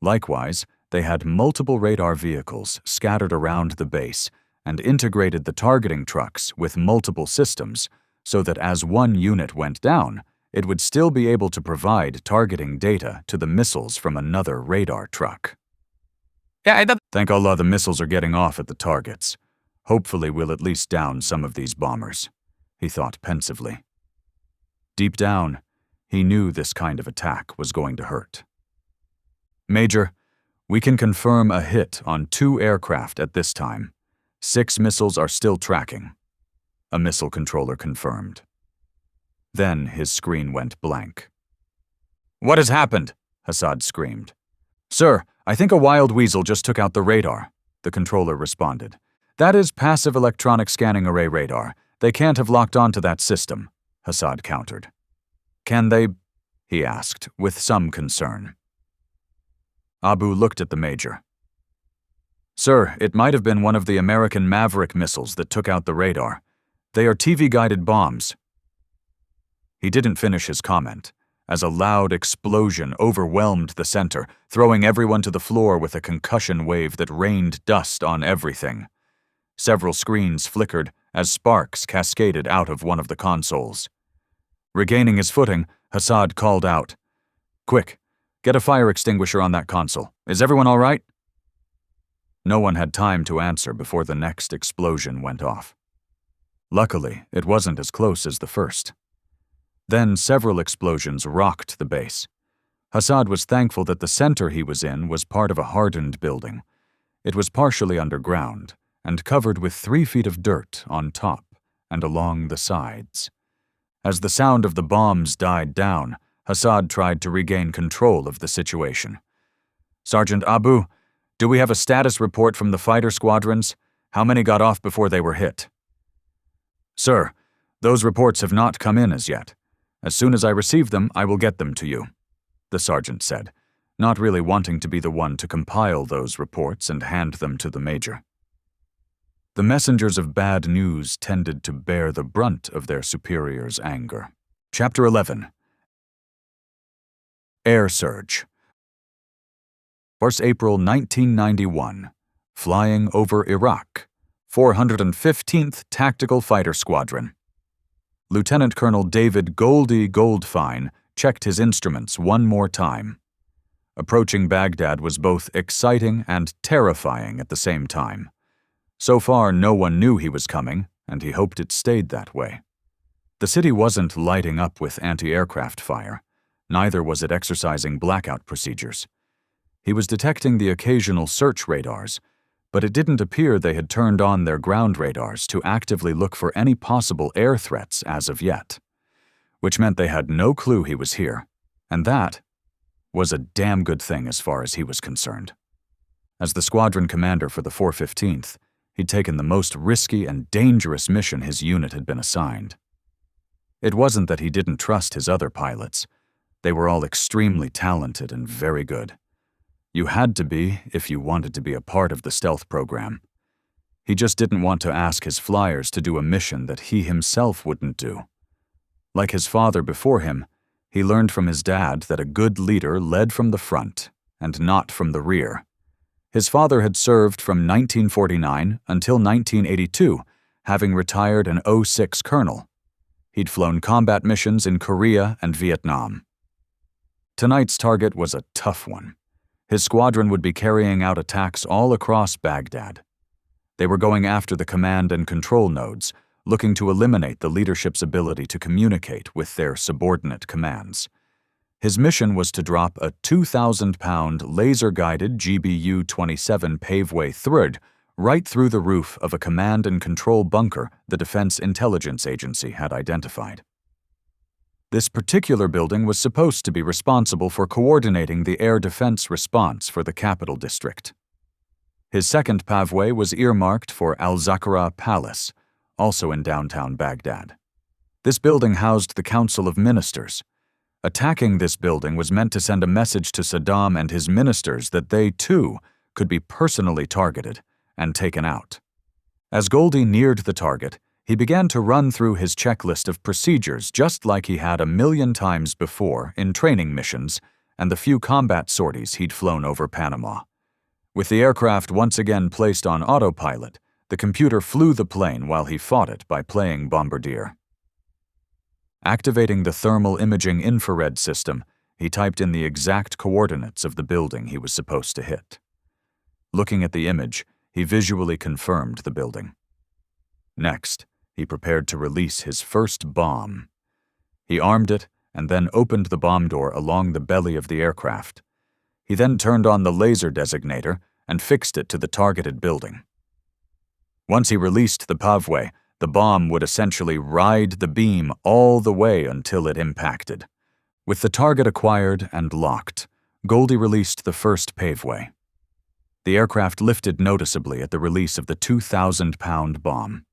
Likewise, they had multiple radar vehicles scattered around the base and integrated the targeting trucks with multiple systems so that as one unit went down, it would still be able to provide targeting data to the missiles from another radar truck. Thank Allah the missiles are getting off at the targets. Hopefully we'll at least down some of these bombers, he thought pensively. Deep down, he knew this kind of attack was going to hurt. Major, we can confirm a hit on 2 aircraft at this time. 6 missiles are still tracking, a missile controller confirmed. Then his screen went blank. What has happened? Hassad screamed. Sir, I think a wild weasel just took out the radar, the controller responded. That is passive electronic scanning array radar. They can't have locked onto that system, Hassad countered. Can they? He asked, with some concern. Abu looked at the major. Sir, it might have been one of the American Maverick missiles that took out the radar. They are TV-guided bombs. He didn't finish his comment, as a loud explosion overwhelmed the center, throwing everyone to the floor with a concussion wave that rained dust on everything. Several screens flickered as sparks cascaded out of one of the consoles. Regaining his footing, Hassad called out, Quick, get a fire extinguisher on that console. Is everyone all right? No one had time to answer before the next explosion went off. Luckily, it wasn't as close as the first. Then several explosions rocked the base. Hassad was thankful that the center he was in was part of a hardened building. It was partially underground and covered with 3 feet of dirt on top and along the sides. As the sound of the bombs died down, Hassad tried to regain control of the situation. Sergeant Abu, do we have a status report from the fighter squadrons? How many got off before they were hit? Sir, those reports have not come in as yet. As soon as I receive them, I will get them to you, the sergeant said, not really wanting to be the one to compile those reports and hand them to the major. The messengers of bad news tended to bear the brunt of their superior's anger. Chapter 11. Air Surge. 1st April 1991. Flying over Iraq. 415th Tactical Fighter Squadron. Lieutenant Colonel David Goldie Goldfine checked his instruments one more time. Approaching Baghdad was both exciting and terrifying at the same time. So far, no one knew he was coming, and he hoped it stayed that way. The city wasn't lighting up with anti-aircraft fire. Neither was it exercising blackout procedures. He was detecting the occasional search radars, but it didn't appear they had turned on their ground radars to actively look for any possible air threats as of yet, which meant they had no clue he was here, and that was a damn good thing as far as he was concerned. As the squadron commander for the 415th, he'd taken the most risky and dangerous mission his unit had been assigned. It wasn't that he didn't trust his other pilots. They were all extremely talented and very good. You had to be if you wanted to be a part of the stealth program. He just didn't want to ask his flyers to do a mission that he himself wouldn't do. Like his father before him, he learned from his dad that a good leader led from the front and not from the rear. His father had served from 1949 until 1982, having retired an 06 colonel. He'd flown combat missions in Korea and Vietnam. Tonight's target was a tough one. His squadron would be carrying out attacks all across Baghdad. They were going after the command and control nodes, looking to eliminate the leadership's ability to communicate with their subordinate commands. His mission was to drop a 2,000-pound laser-guided GBU-27 paveway thrid right through the roof of a command and control bunker the Defense Intelligence Agency had identified. This particular building was supposed to be responsible for coordinating the air defense response for the capital district. His second paveway was earmarked for Al-Zakara Palace, also in downtown Baghdad. This building housed the Council of Ministers. Attacking this building was meant to send a message to Saddam and his ministers that they, too, could be personally targeted and taken out. As Goldie neared the target, He began to run through his checklist of procedures just like he had 1,000,000 times before in training missions and the few combat sorties he'd flown over Panama. With the aircraft once again placed on autopilot, the computer flew the plane while he fought it by playing bombardier. Activating the thermal imaging infrared system, he typed in the exact coordinates of the building he was supposed to hit. Looking at the image, he visually confirmed the building. Next, he prepared to release his first bomb. He armed it and then opened the bomb door along the belly of the aircraft. He then turned on the laser designator and fixed it to the targeted building. Once he released the pavway, the bomb would essentially ride the beam all the way until it impacted. With the target acquired and locked, Goldie released the first paveway. The aircraft lifted noticeably at the release of the 2,000-pound bomb.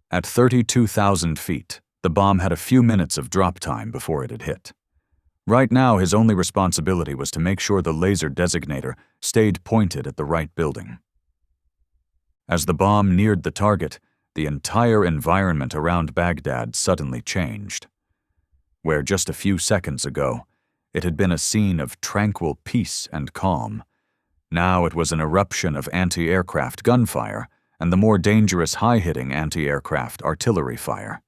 At 32,000 feet, the bomb had a few minutes of drop time before it had hit. Right now, his only responsibility was to make sure the laser designator stayed pointed at the right building. As the bomb neared the target, the entire environment around Baghdad suddenly changed. Where just a few seconds ago, it had been a scene of tranquil peace and calm, now it was an eruption of anti-aircraft gunfire and the more dangerous high-hitting anti-aircraft artillery fire.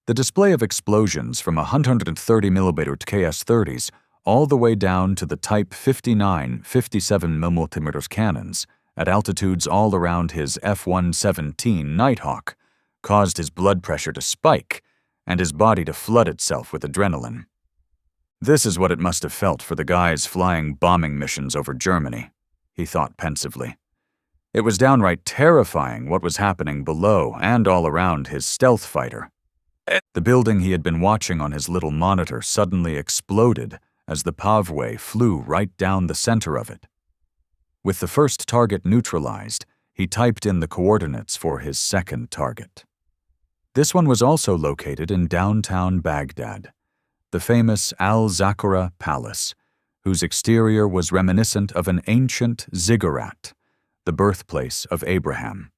The display of explosions from 130mm KS-30s all the way down to the Type 59 57mm cannons at altitudes all around his F-117 Nighthawk caused his blood pressure to spike and his body to flood itself with adrenaline. This is what it must have felt for the guys flying bombing missions over Germany, he thought pensively. It was downright terrifying what was happening below and all around his stealth fighter. The building he had been watching on his little monitor suddenly exploded as the pavway flew right down the center of it. With the first target neutralized, he typed in the coordinates for his second target. This one was also located in downtown Baghdad, the famous Al-Zaqra Palace, whose exterior was reminiscent of an ancient ziggurat, the birthplace of Abraham.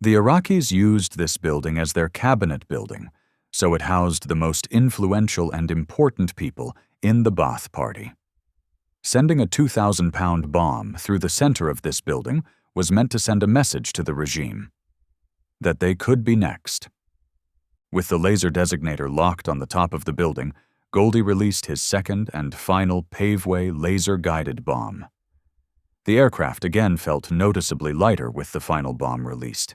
The Iraqis used this building as their cabinet building, so it housed the most influential and important people in the Ba'ath Party. Sending a 2,000-pound bomb through the center of this building was meant to send a message to the regime that they could be next. With the laser designator locked on the top of the building, Goldie released his second and final paveway laser-guided bomb. The aircraft again felt noticeably lighter with the final bomb released.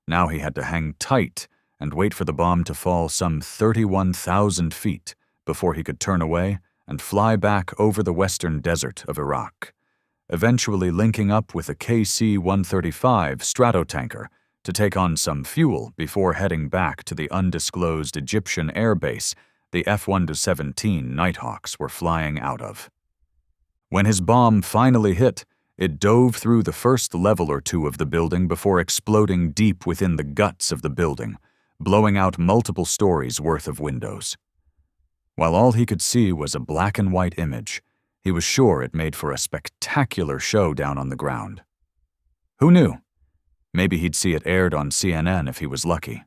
Now he had to hang tight and wait for the bomb to fall some 31,000 feet before he could turn away and fly back over the western desert of Iraq, eventually linking up with a KC-135 Stratotanker to take on some fuel before heading back to the undisclosed Egyptian air base the F-117 Nighthawks were flying out of. When his bomb finally hit, it dove through the first level or two of the building before exploding deep within the guts of the building, blowing out multiple stories worth of windows. While all he could see was a black and white image, he was sure it made for a spectacular show down on the ground. Who knew? Maybe he'd see it aired on CNN if he was lucky.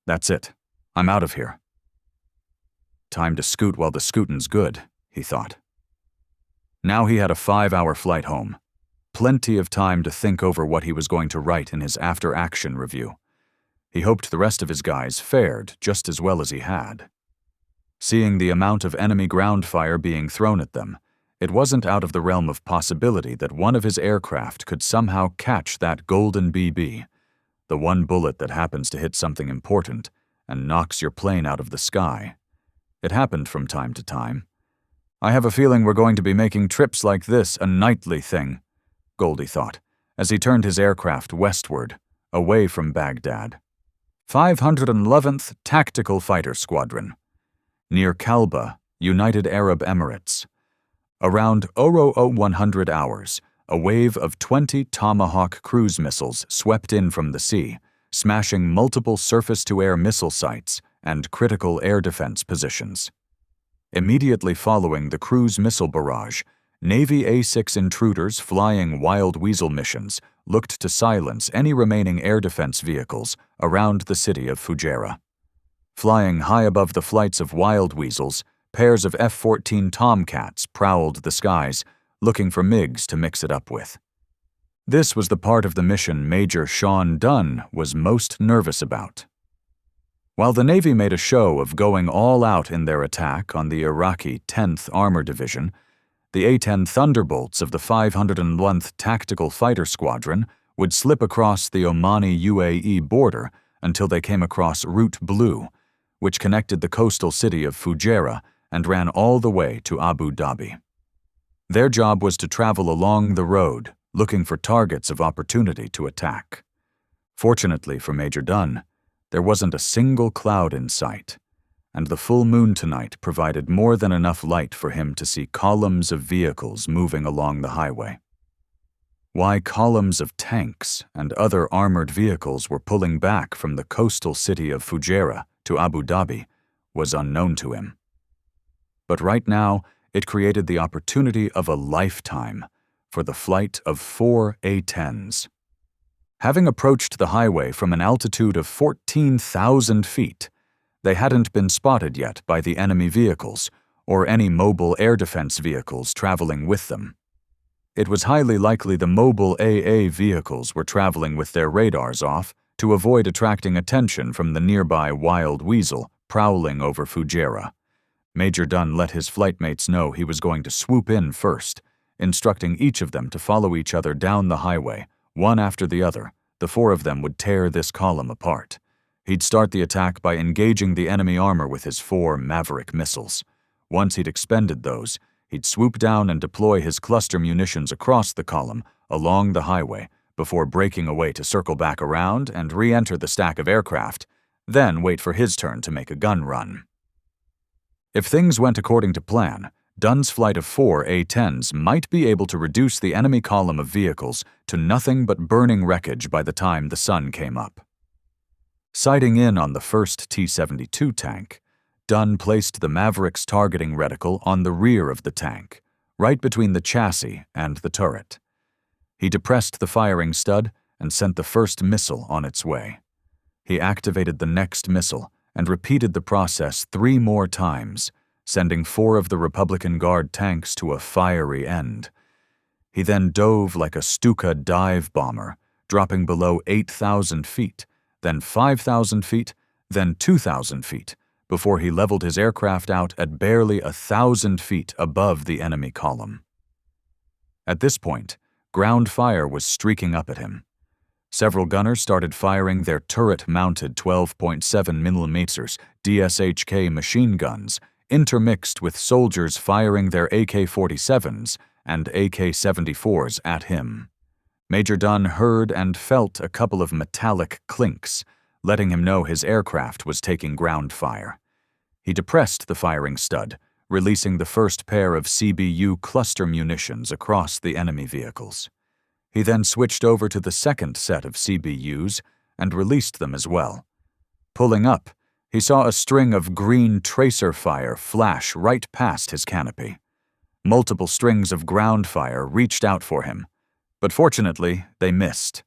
That's it. I'm out of here. Time to scoot while the scootin's good, he thought. Now he had a 5-hour flight home. Plenty of time to think over what he was going to write in his after-action review. He hoped the rest of his guys fared just as well as he had. Seeing the amount of enemy ground fire being thrown at them, it wasn't out of the realm of possibility that one of his aircraft could somehow catch that golden BB, the one bullet that happens to hit something important and knocks your plane out of the sky. It happened from time to time. I have a feeling we're going to be making trips like this a nightly thing, Goldie thought, as he turned his aircraft westward, away from Baghdad. 511th Tactical Fighter Squadron. Near Kalba, United Arab Emirates. Around 00:100 hours, a wave of 20 Tomahawk cruise missiles swept in from the sea, smashing multiple surface-to-air missile sites and critical air defense positions. Immediately following the cruise missile barrage, Navy A-6 intruders flying Wild Weasel missions looked to silence any remaining air defense vehicles around the city of Fujairah. Flying high above the flights of wild weasels, pairs of F-14 Tomcats prowled the skies, looking for MiGs to mix it up with. This was the part of the mission Major Sean Dunn was most nervous about. While the Navy made a show of going all out in their attack on the Iraqi 10th Armor Division, the A-10 Thunderbolts of the 501th Tactical Fighter Squadron would slip across the Omani-UAE border until they came across Route Blue, which connected the coastal city of Fujairah and ran all the way to Abu Dhabi. Their job was to travel along the road, looking for targets of opportunity to attack. Fortunately for Major Dunn, there wasn't a single cloud in sight, and the full moon tonight provided more than enough light for him to see columns of vehicles moving along the highway. Why columns of tanks and other armored vehicles were pulling back from the coastal city of Fujairah to Abu Dhabi was unknown to him. But right now, it created the opportunity of a lifetime for the flight of 4 A-10s. Having approached the highway from an altitude of 14,000 feet, they hadn't been spotted yet by the enemy vehicles or any mobile air defense vehicles traveling with them. It was highly likely the mobile AA vehicles were traveling with their radars off to avoid attracting attention from the nearby wild weasel prowling over Fujairah. Major Dunn let his flightmates know he was going to swoop in first, instructing each of them to follow each other down the highway, one after the other. The 4 of them would tear this column apart. He'd start the attack by engaging the enemy armor with his 4 Maverick missiles. Once he'd expended those, he'd swoop down and deploy his cluster munitions across the column, along the highway, before breaking away to circle back around and re-enter the stack of aircraft, then wait for his turn to make a gun run. If things went according to plan, Dunn's flight of 4 A-10s might be able to reduce the enemy column of vehicles to nothing but burning wreckage by the time the sun came up. Sighting in on the first T-72 tank, Dunn placed the Maverick's targeting reticle on the rear of the tank, right between the chassis and the turret. He depressed the firing stud and sent the first missile on its way. He activated the next missile and repeated the process 3 more times, sending 4 of the Republican Guard tanks to a fiery end. He then dove like a Stuka dive bomber, dropping below 8,000 feet, then 5,000 feet, then 2,000 feet, before he leveled his aircraft out at barely 1,000 feet above the enemy column. At this point, ground fire was streaking up at him. Several gunners started firing their turret-mounted 12.7 mm DSHK machine guns, intermixed with soldiers firing their AK-47s and AK-74s at him. Major Dunn heard and felt a couple of metallic clinks, letting him know his aircraft was taking ground fire. He depressed the firing stud, releasing the first pair of CBU cluster munitions across the enemy vehicles. He then switched over to the second set of CBUs and released them as well. Pulling up, he saw a string of green tracer fire flash right past his canopy. Multiple strings of ground fire reached out for him, but fortunately, they missed.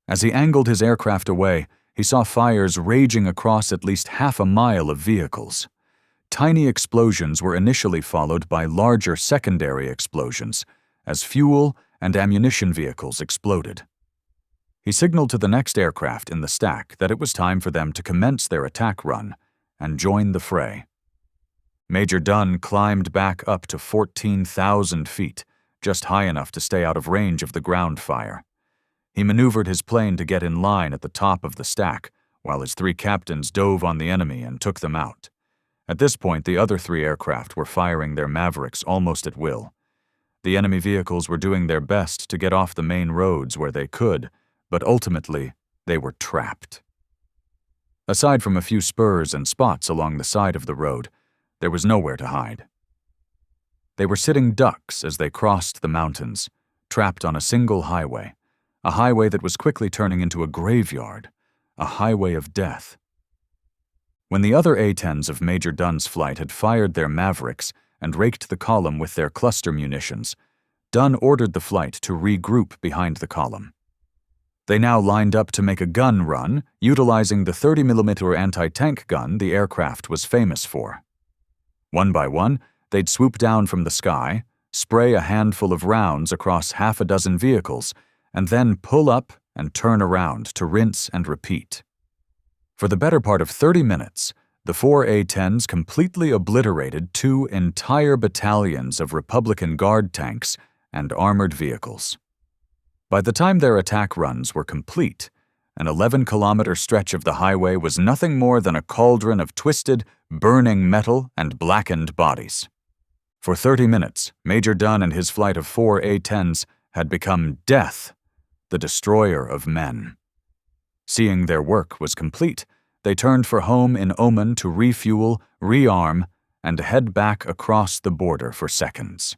As he angled his aircraft away, he saw fires raging across at least half a mile of vehicles. Tiny explosions were initially followed by larger secondary explosions, as fuel and ammunition vehicles exploded. He signaled to the next aircraft in the stack that it was time for them to commence their attack run and join the fray. Major Dunn climbed back up to 14,000 feet, just high enough to stay out of range of the ground fire. He maneuvered his plane to get in line at the top of the stack, while his 3 captains dove on the enemy and took them out. At this point, the other 3 aircraft were firing their Mavericks almost at will. The enemy vehicles were doing their best to get off the main roads where they could, but ultimately, they were trapped. Aside from a few spurs and spots along the side of the road, there was nowhere to hide. They were sitting ducks as they crossed the mountains, trapped on a single highway, a highway that was quickly turning into a graveyard, a highway of death. When the other A-10s of Major Dunn's flight had fired their Mavericks and raked the column with their cluster munitions, Dunn ordered the flight to regroup behind the column. They now lined up to make a gun run, utilizing the 30mm anti-tank gun the aircraft was famous for. One by one, they'd swoop down from the sky, spray a handful of rounds across half a dozen vehicles, and then pull up and turn around to rinse and repeat. For the better part of 30 minutes, the 4 A-10s completely obliterated 2 entire battalions of Republican Guard tanks and armored vehicles. By the time their attack runs were complete, an 11-kilometer stretch of the highway was nothing more than a cauldron of twisted, burning metal and blackened bodies. For 30 minutes, Major Dunn and his flight of 4 A-10s had become Death, the destroyer of men. Seeing their work was complete, they turned for home in Oman to refuel, rearm, and head back across the border for seconds.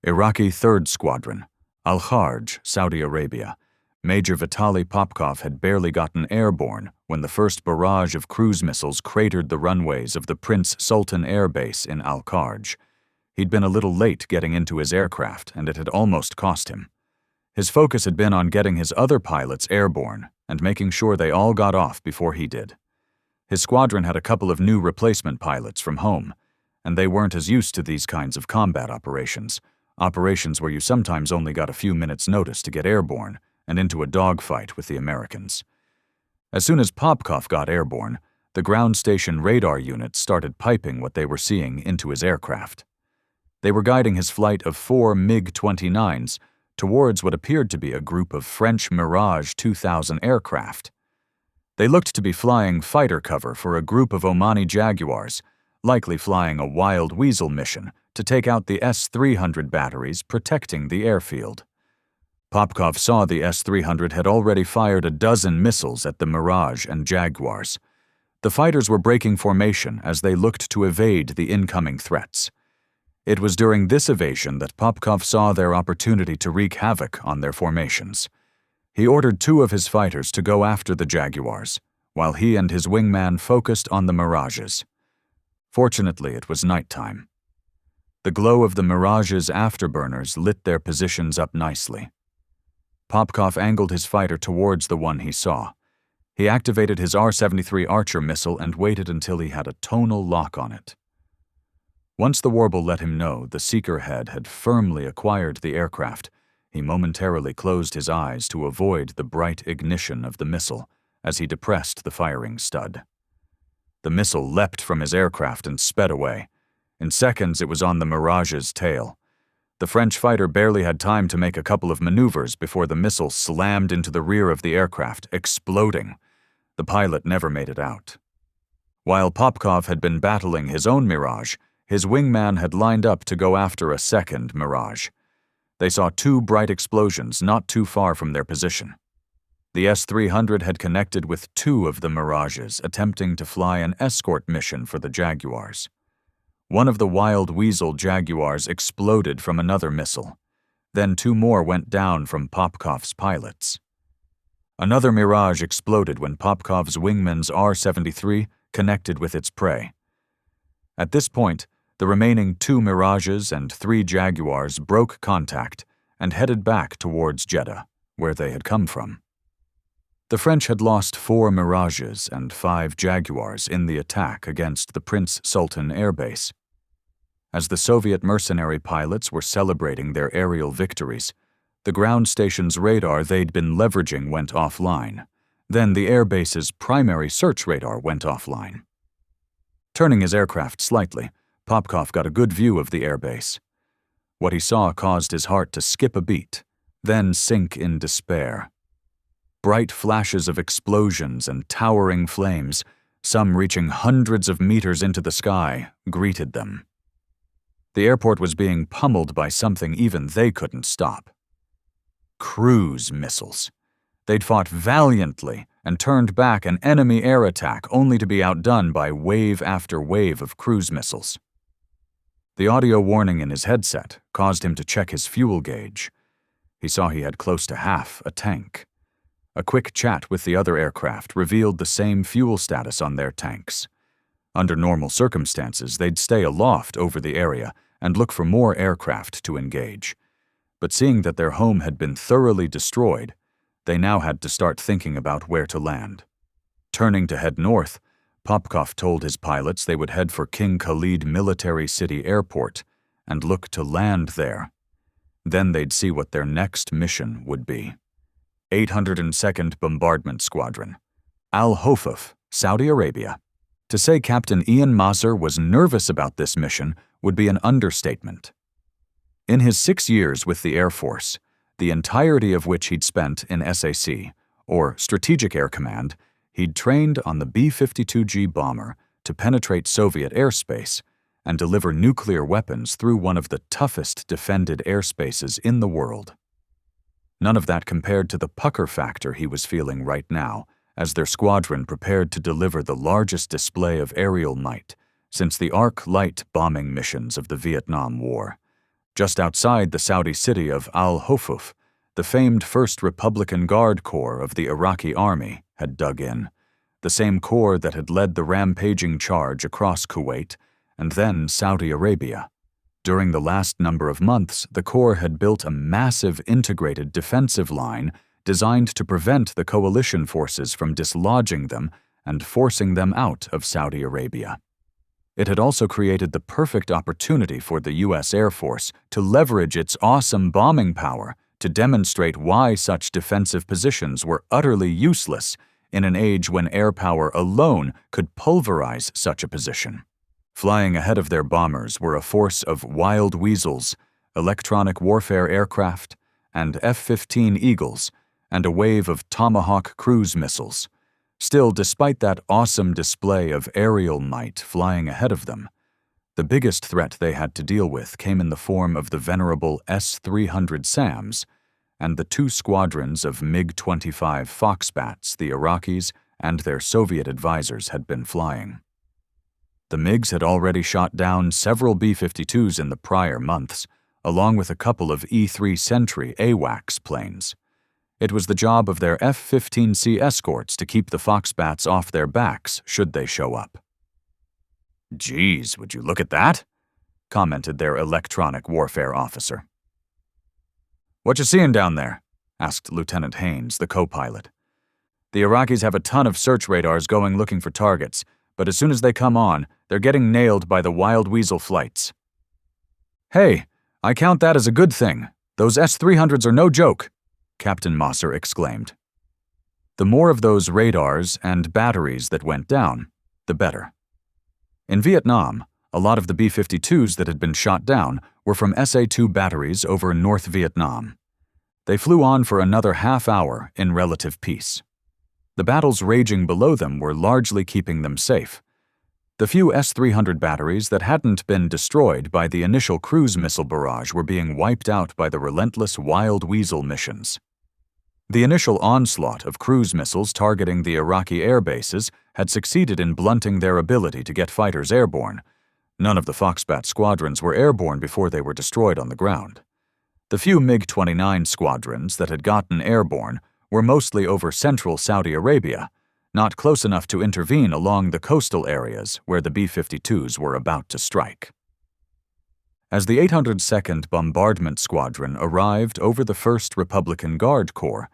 Iraqi 3rd Squadron, Al-Kharj, Saudi Arabia. Major Vitaly Popkov had barely gotten airborne when the first barrage of cruise missiles cratered the runways of the Prince Sultan Air Base in Al-Kharj. He'd been a little late getting into his aircraft, and it had almost cost him. His focus had been on getting his other pilots airborne and making sure they all got off before he did. His squadron had a couple of new replacement pilots from home, and they weren't as used to these kinds of combat operations where you sometimes only got a few minutes' notice to get airborne and into a dogfight with the Americans. As soon as Popkov got airborne, the ground station radar units started piping what they were seeing into his aircraft. They were guiding his flight of 4 MiG-29s towards what appeared to be a group of French Mirage 2000 aircraft. They looked to be flying fighter cover for a group of Omani Jaguars, likely flying a Wild Weasel mission to take out the S-300 batteries protecting the airfield. Popkov saw the S-300 had already fired a dozen missiles at the Mirage and Jaguars. The fighters were breaking formation as they looked to evade the incoming threats. It was during this evasion that Popkov saw their opportunity to wreak havoc on their formations. He ordered 2 of his fighters to go after the Jaguars, while he and his wingman focused on the Mirages. Fortunately, it was nighttime. The glow of the Mirage's afterburners lit their positions up nicely. Popkov angled his fighter towards the one he saw. He activated his R-73 Archer missile and waited until he had a tonal lock on it. Once the warble let him know the seeker head had firmly acquired the aircraft, he momentarily closed his eyes to avoid the bright ignition of the missile as he depressed the firing stud. The missile leapt from his aircraft and sped away. In seconds, it was on the Mirage's tail. The French fighter barely had time to make a couple of maneuvers before the missile slammed into the rear of the aircraft, exploding. The pilot never made it out. While Popkov had been battling his own Mirage, his wingman had lined up to go after a second Mirage. They saw 2 bright explosions not too far from their position. The S-300 had connected with 2 of the Mirages, attempting to fly an escort mission for the Jaguars. One of the Wild Weasel Jaguars exploded from another missile. Then 2 more went down from Popkov's pilots. Another Mirage exploded when Popkov's wingman's R-73 connected with its prey. At this point, the remaining 2 Mirages and 3 Jaguars broke contact and headed back towards Jeddah, where they had come from. The French had lost 4 Mirages and 5 Jaguars in the attack against the Prince Sultan Air Base. As the Soviet mercenary pilots were celebrating their aerial victories, the ground station's radar they'd been leveraging went offline. Then the air base's primary search radar went offline. Turning his aircraft slightly, Popkov got a good view of the airbase. What he saw caused his heart to skip a beat, then sink in despair. Bright flashes of explosions and towering flames, some reaching hundreds of meters into the sky, greeted them. The airport was being pummeled by something even they couldn't stop. Cruise missiles. They'd fought valiantly and turned back an enemy air attack only to be outdone by wave after wave of cruise missiles. The audio warning in his headset caused him to check his fuel gauge. He saw he had close to half a tank. A quick chat with the other aircraft revealed the same fuel status on their tanks. Under normal circumstances, they'd stay aloft over the area and look for more aircraft to engage. But seeing that their home had been thoroughly destroyed, They now had to start thinking about where to land. Turning to head north, Popkov told his pilots they would head for King Khalid Military City Airport and look to land there. Then they'd see what their next mission would be. 802nd Bombardment Squadron, Al Hofuf, Saudi Arabia. To say Captain Ian Maser was nervous about this mission would be an understatement. In his 6 years with the Air Force, the entirety of which he'd spent in SAC, or Strategic Air Command, he'd trained on the B-52G bomber to penetrate Soviet airspace and deliver nuclear weapons through one of the toughest defended airspaces in the world. None of that compared to the pucker factor he was feeling right now as their squadron prepared to deliver the largest display of aerial might since the Arc-Light bombing missions of the Vietnam War. Just outside the Saudi city of Al Hofuf, the famed 1st Republican Guard Corps of the Iraqi Army had dug in, the same corps that had led the rampaging charge across Kuwait and then Saudi Arabia. During the last number of months, the Corps had built a massive integrated defensive line designed to prevent the coalition forces from dislodging them and forcing them out of Saudi Arabia. It had also created the perfect opportunity for the U.S. Air Force to leverage its awesome bombing power to demonstrate why such defensive positions were utterly useless in an age when air power alone could pulverize such a position. Flying ahead of their bombers were a force of wild weasels, electronic warfare aircraft, and F-15 Eagles, and a wave of Tomahawk cruise missiles. Still, despite that awesome display of aerial might flying ahead of them, the biggest threat they had to deal with came in the form of the venerable S-300 SAMs and the 2 squadrons of MiG-25 Foxbats the Iraqis and their Soviet advisors had been flying. The MiGs had already shot down several B-52s in the prior months, along with a couple of E-3 Sentry AWACS planes. It was the job of their F-15C escorts to keep the Foxbats off their backs should they show up. "Geez, would you look at that?" commented their electronic warfare officer. "What you seeing down there?" asked Lieutenant Haynes, the co-pilot. "The Iraqis have a ton of search radars going looking for targets, but as soon as they come on, they're getting nailed by the wild weasel flights." "Hey, I count that as a good thing. Those S-300s are no joke," Captain Maser exclaimed. The more of those radars and batteries that went down, the better. In Vietnam, a lot of the B-52s that had been shot down were from SA-2 batteries over North Vietnam. They flew on for another half hour in relative peace. The battles raging below them were largely keeping them safe. The few S-300 batteries that hadn't been destroyed by the initial cruise missile barrage were being wiped out by the relentless Wild Weasel missions. The initial onslaught of cruise missiles targeting the Iraqi air bases had succeeded in blunting their ability to get fighters airborne. None of the Foxbat squadrons were airborne before they were destroyed on the ground. The few MiG-29 squadrons that had gotten airborne were mostly over central Saudi Arabia, not close enough to intervene along the coastal areas where the B-52s were about to strike. As the 802nd Bombardment Squadron arrived over the 1st Republican Guard Corps,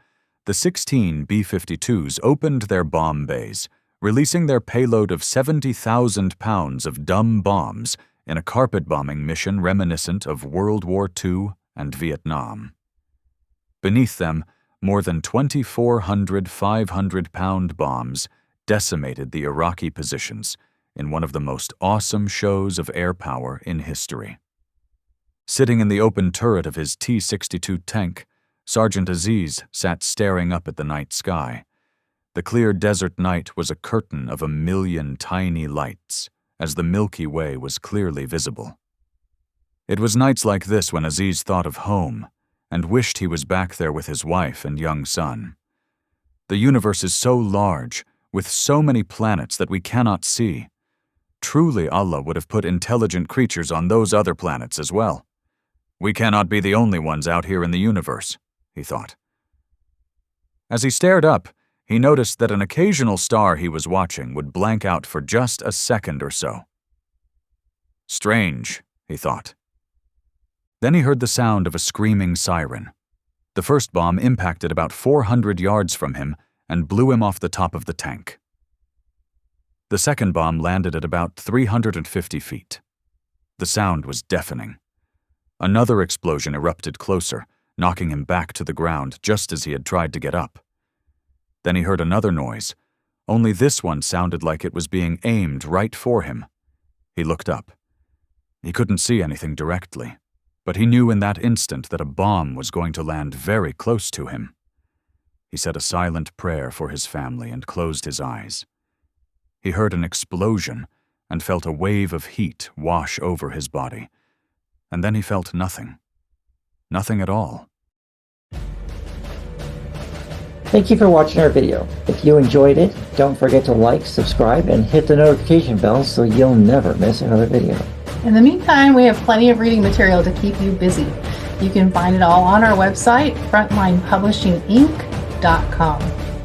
the 16 B-52s opened their bomb bays, releasing their payload of 70,000 pounds of dumb bombs in a carpet bombing mission reminiscent of World War II and Vietnam. Beneath them, more than 2,400 500-pound bombs decimated the Iraqi positions in one of the most awesome shows of air power in history. Sitting in the open turret of his T-62 tank, Sergeant Aziz sat staring up at the night sky. The clear desert night was a curtain of 1,000,000 tiny lights, as the Milky Way was clearly visible. It was nights like this when Aziz thought of home and wished he was back there with his wife and young son. The universe is so large, with so many planets that we cannot see. Truly, Allah would have put intelligent creatures on those other planets as well. We cannot be the only ones out here in the universe, he thought. As he stared up, he noticed that an occasional star he was watching would blank out for just a second or so. Strange, he thought. Then he heard the sound of a screaming siren. The first bomb impacted about 400 yards from him and blew him off the top of the tank. The second bomb landed at about 350 feet. The sound was deafening. Another explosion erupted closer, knocking him back to the ground just as he had tried to get up. Then he heard another noise, only this one sounded like it was being aimed right for him. He looked up. He couldn't see anything directly, but he knew in that instant that a bomb was going to land very close to him. He said a silent prayer for his family and closed his eyes. He heard an explosion and felt a wave of heat wash over his body. And then he felt nothing. Nothing at all. Thank you for watching our video. If you enjoyed it, don't forget to like, subscribe, and hit the notification bell so you'll never miss another video. In the meantime, we have plenty of reading material to keep you busy. You can find it all on our website, frontlinepublishinginc.com.